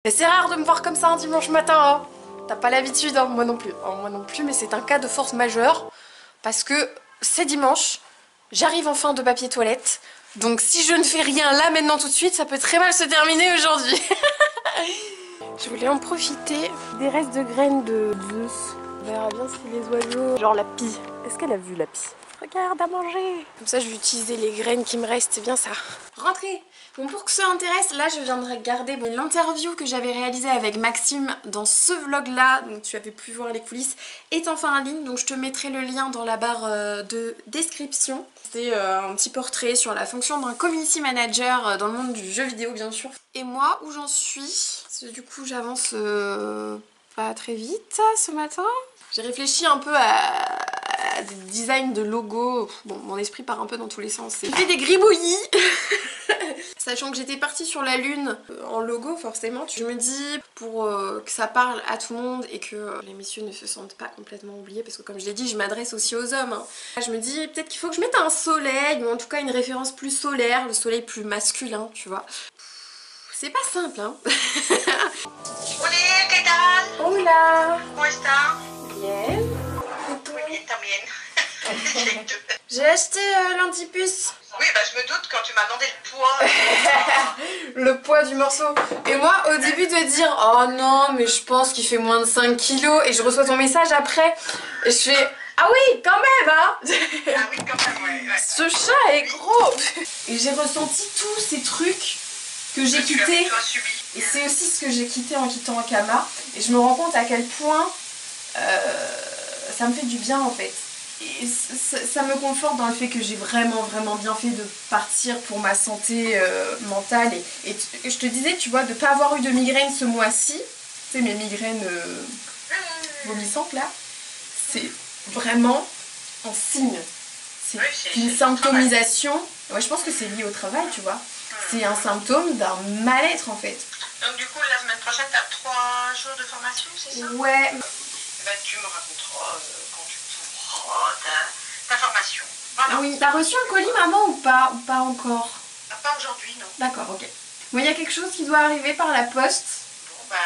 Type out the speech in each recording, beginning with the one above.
C'est rare de me voir comme ça un dimanche matin, hein. T'as pas l'habitude, hein, moi non plus. Oh, moi non plus, mais c'est un cas de force majeure. Parce que c'est dimanche, j'arrive en fin de papier toilette. Donc si je ne fais rien là, maintenant, tout de suite, ça peut très mal se terminer aujourd'hui. Je voulais en profiter des restes de graines de d'œufs. On verra bien si les oiseaux... Genre la pie. Est-ce qu'elle a vu la pie? Regarde, à manger. Comme ça, je vais utiliser les graines qui me restent, c'est bien ça. Rentrez. Bon, pour que ça intéresse, là, je viens de regarder l'interview que j'avais réalisée avec Maxime dans ce vlog-là, donc tu avais pu voir les coulisses, est enfin en ligne, donc je te mettrai le lien dans la barre de description. C'est un petit portrait sur la fonction d'un community manager dans le monde du jeu vidéo, bien sûr. Et moi, où j'en suis, du coup, j'avance pas très vite ce matin. J'ai réfléchi un peu à des designs de logos. Bon, mon esprit part un peu dans tous les sens. J'ai fait des gribouillis. Sachant que j'étais partie sur la lune en logo, forcément. Je me dis, pour que ça parle à tout le monde et que les messieurs ne se sentent pas complètement oubliés, parce que comme je l'ai dit, je m'adresse aussi aux hommes. Hein. Je me dis, peut-être qu'il faut que je mette un soleil, ou en tout cas une référence plus solaire, le soleil plus masculin, tu vois. C'est pas simple, hein. Hola, ¿qué tal? Hola. ¿Cómo está? Bien. Muy bien también. J'ai acheté l'antipus. Oui, bah je me doute quand tu m'as demandé le poids. Le poids du morceau. Et moi, au début de dire oh non, mais je pense qu'il fait moins de 5 kilos, et je reçois ton message après, et je fais ah oui, quand même, hein. Ah oui, quand même, ouais. Ce chat est gros. Et j'ai ressenti tous ces trucs que j'ai quittés. Et c'est aussi ce que j'ai quitté en quittant Akama. Et je me rends compte à quel point ça me fait du bien en fait. Et ça me conforte dans le fait que j'ai vraiment bien fait de partir pour ma santé mentale. Et je te disais, tu vois, de ne pas avoir eu de migraine ce mois-ci, tu sais, mes migraines vomissantes là, c'est vraiment un signe. C'est une symptomisation. Ouais, je pense que c'est lié au travail, tu vois. C'est un symptôme d'un mal-être en fait. Donc du coup, la semaine prochaine, tu as 3 jours de formation, c'est ça? Ouais. Bah, tu me raconteras quand tu pourras ta formation. Voilà. Oui, t'as reçu un colis maman ou pas? Ou pas encore? Ah, pas aujourd'hui, non. D'accord, ok. Bon, il y a quelque chose qui doit arriver par la poste. Bon, bah,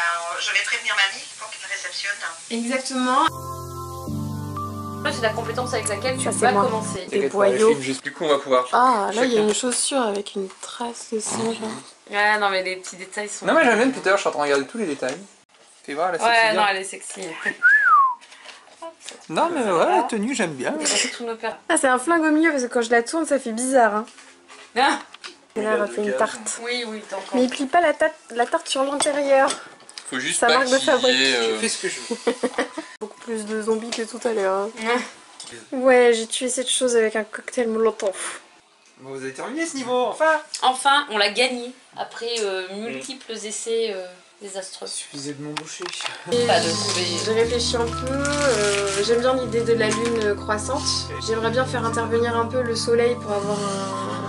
je vais prévenir mamie pour qu'elle te réceptionne. Exactement. C'est la compétence avec laquelle tu Ça, vas moi. commencer. Des boyaux. Du coup, on va pouvoir. Ah, là, il y a une chaussure avec une trace de sang. Ouais, non, mais les petits détails sont. Non, mais j'aime bien depuis tout à l'heure, je suis en train de regarder tous les détails. Fais voir la Ouais, non, elle est sexy. Non, mais ouais, la tenue, j'aime bien. Ah, c'est un flingue au milieu parce que quand je la tourne, ça fait bizarre. Hein. Ah Et là, elle a fait une tarte. oui, t'as encore. Mais il plie pas la tarte sur l'intérieur. Faut juste sa pas marque de qu'il y ait, fabrique. Je fais ce que je veux. Beaucoup plus de zombies que tout à l'heure. Hein. Ouais, j'ai tué cette chose avec un cocktail molotov. Bon, vous avez terminé ce niveau, enfin. Enfin, on l'a gagné après multiples essais désastreux. Il suffisait de m'embaucher. Pas de trouver. J'ai réfléchi un peu, j'aime bien l'idée de la lune croissante. J'aimerais bien faire intervenir un peu le soleil pour avoir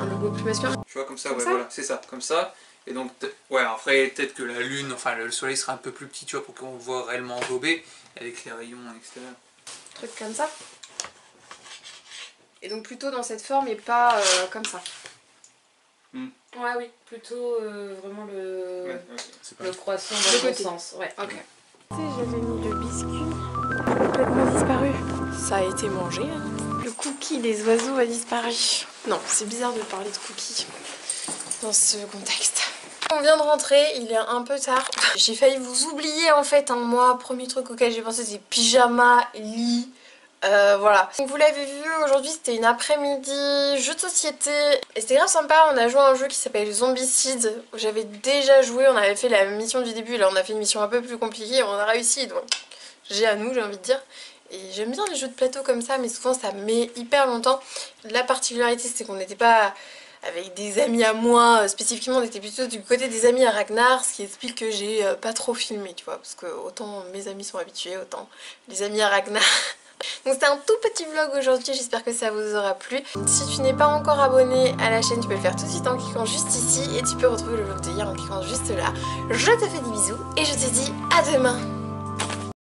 un logo plus masculin. Tu vois, comme ça, Comme ouais, ça voilà, c'est ça, comme ça. Et donc, ouais, après, peut-être que la lune, enfin, le soleil sera un peu plus petit, tu vois, pour qu'on le voit réellement englobé, avec les rayons extérieurs. Truc comme ça. Et donc plutôt dans cette forme et pas comme ça. Ouais, oui, plutôt vraiment le croissant Le dans le côté. sens. Ouais. Ok. Tu sais, j'avais mis le biscuit, il a complètement disparu. Ça a été mangé. Hein. Le cookie des oiseaux a disparu. Non, c'est bizarre de parler de cookies dans ce contexte. On vient de rentrer, il est un peu tard. J'ai failli vous oublier en fait. Hein. Moi, premier truc auquel j'ai pensé, c'est pyjama, lit. Voilà. Donc, vous l'avez vu, aujourd'hui c'était une après-midi jeu de société et c'était grave sympa. On a joué à un jeu qui s'appelle Zombicide où j'avais déjà joué, on avait fait la mission du début, là on a fait une mission un peu plus compliquée, on a réussi, donc j'ai à nous, j'ai envie de dire. Et j'aime bien les jeux de plateau comme ça, mais souvent ça met hyper longtemps. La particularité c'est qu'on n'était pas avec des amis à moi spécifiquement, on était plutôt du côté des amis à Ragnar, ce qui explique que j'ai pas trop filmé, tu vois, parce que autant mes amis sont habitués, autant les amis à Ragnar. Donc c'était un tout petit vlog aujourd'hui, j'espère que ça vous aura plu. Si tu n'es pas encore abonné à la chaîne, tu peux le faire tout de suite en cliquant juste ici. Et tu peux retrouver le vlog de hier en cliquant juste là. Je te fais des bisous et je te dis à demain.